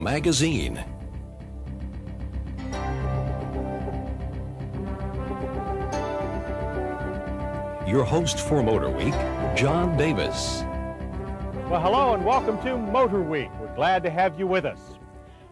magazine. Your host for Motorweek, John Davis. Well, hello and welcome to Motorweek. We're glad to have you with us.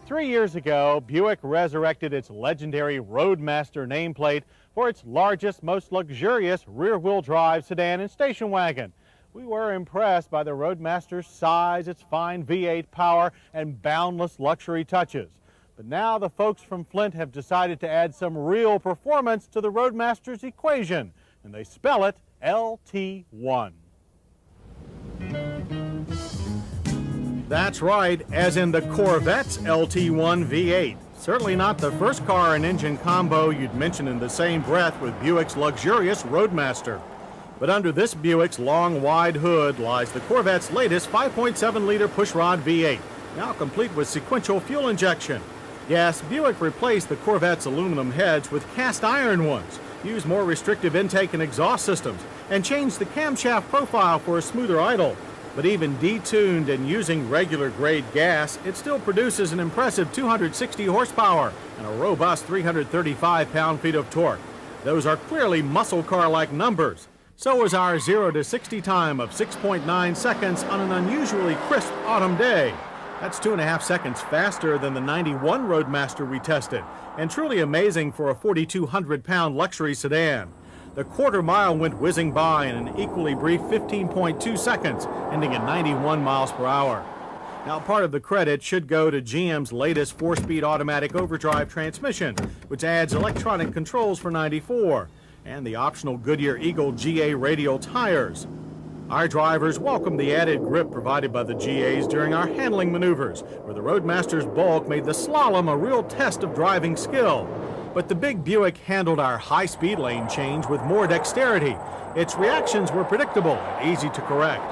3 years ago, Buick resurrected its legendary Roadmaster nameplate for its largest, most luxurious rear-wheel drive sedan and station wagon. We were impressed by the Roadmaster's size, its fine V8 power, and boundless luxury touches. But now the folks from Flint have decided to add some real performance to the Roadmaster's equation, and they spell it LT1. That's right, as in the Corvette's LT1 V8. Certainly not the first car and engine combo you'd mention in the same breath with Buick's luxurious Roadmaster. But under this Buick's long, wide hood lies the Corvette's latest 5.7-liter pushrod V8, now complete with sequential fuel injection. Yes, Buick replaced the Corvette's aluminum heads with cast iron ones, used more restrictive intake and exhaust systems, and changed the camshaft profile for a smoother idle. But even detuned and using regular grade gas, it still produces an impressive 260 horsepower and a robust 335 pound-feet of torque. Those are clearly muscle car-like numbers. So is our 0 to 60 time of 6.9 seconds on an unusually crisp autumn day. That's 2.5 seconds faster than the 91 Roadmaster we tested, and truly amazing for a 4,200-pound luxury sedan. The quarter mile went whizzing by in an equally brief 15.2 seconds, ending at 91 miles per hour. Now, part of the credit should go to GM's latest 4-speed automatic overdrive transmission, which adds electronic controls for 94, and the optional Goodyear Eagle GA radial tires. Our drivers welcomed the added grip provided by the GAs during our handling maneuvers, where the Roadmaster's bulk made the slalom a real test of driving skill. But the big Buick handled our high-speed lane change with more dexterity. Its reactions were predictable and easy to correct.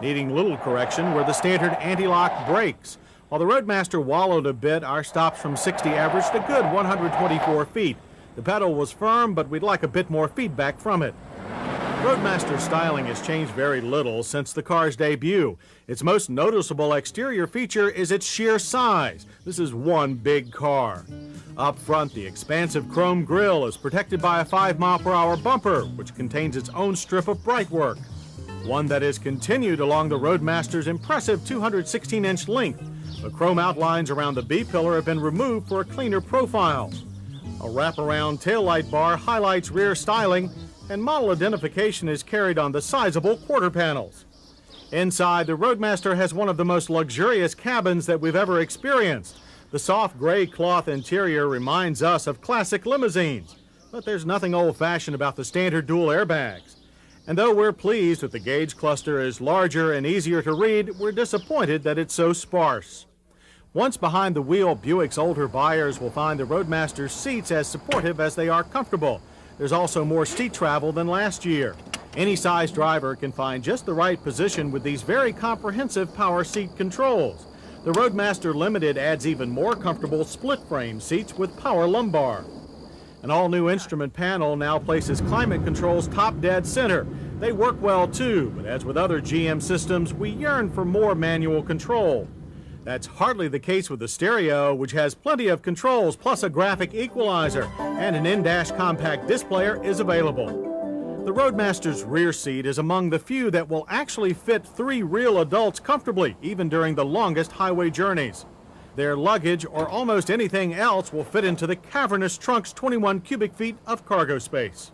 Needing little correction were the standard anti-lock brakes. While the Roadmaster wallowed a bit, our stops from 60 averaged a good 124 feet. The pedal was firm, but we'd like a bit more feedback from it. Roadmaster styling has changed very little since the car's debut. Its most noticeable exterior feature is its sheer size. This is one big car. Up front, the expansive chrome grille is protected by a 5-mile-per-hour bumper, which contains its own strip of brightwork. One that is continued along the Roadmaster's impressive 216-inch length. The chrome outlines around the B-pillar have been removed for a cleaner profile. A wraparound taillight bar highlights rear styling, and model identification is carried on the sizable quarter panels. Inside, the Roadmaster has one of the most luxurious cabins that we've ever experienced. The soft gray cloth interior reminds us of classic limousines, but there's nothing old-fashioned about the standard dual airbags. And though we're pleased that the gauge cluster is larger and easier to read, we're disappointed that it's so sparse. Once behind the wheel, Buick's older buyers will find the Roadmaster's seats as supportive as they are comfortable. There's also more seat travel than last year. Any size driver can find just the right position with these very comprehensive power seat controls. The Roadmaster Limited adds even more comfortable split-frame seats with power lumbar. An all-new instrument panel now places climate controls top dead center. They work well too, but as with other GM systems, we yearn for more manual control. That's hardly the case with the stereo, which has plenty of controls plus a graphic equalizer, and an in-dash compact displayer is available. The Roadmaster's rear seat is among the few that will actually fit 3 real adults comfortably, even during the longest highway journeys. Their luggage or almost anything else will fit into the cavernous trunk's 21 cubic feet of cargo space.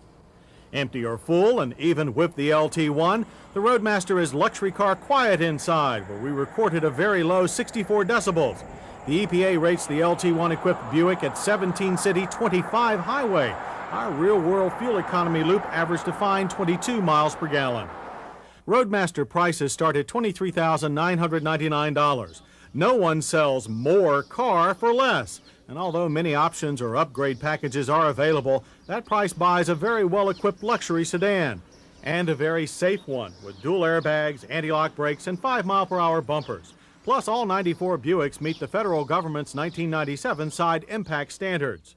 Empty or full, and even with the LT1, the Roadmaster is luxury car quiet inside, where we recorded a very low 64 decibels. The EPA rates the LT1-equipped Buick at 17 city, 25 highway. Our real-world fuel economy loop averaged a fine 22 miles per gallon. Roadmaster prices start at $23,999. No one sells more car for less. And although many options or upgrade packages are available, that price buys a very well-equipped luxury sedan. And a very safe one, with dual airbags, anti-lock brakes, and 5-mile-per-hour bumpers. Plus, all 94 Buicks meet the federal government's 1997 side impact standards.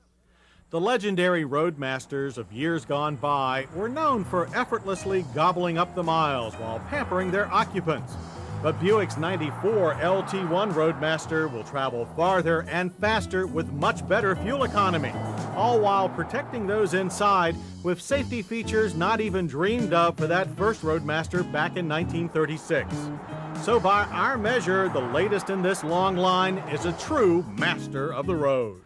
The legendary Roadmasters of years gone by were known for effortlessly gobbling up the miles while pampering their occupants. But Buick's 94 LT1 Roadmaster will travel farther and faster with much better fuel economy, all while protecting those inside with safety features not even dreamed of for that first Roadmaster back in 1936. So by our measure, the latest in this long line is a true master of the road.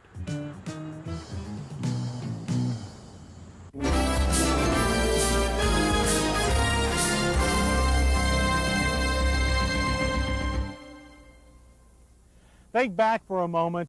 Think back for a moment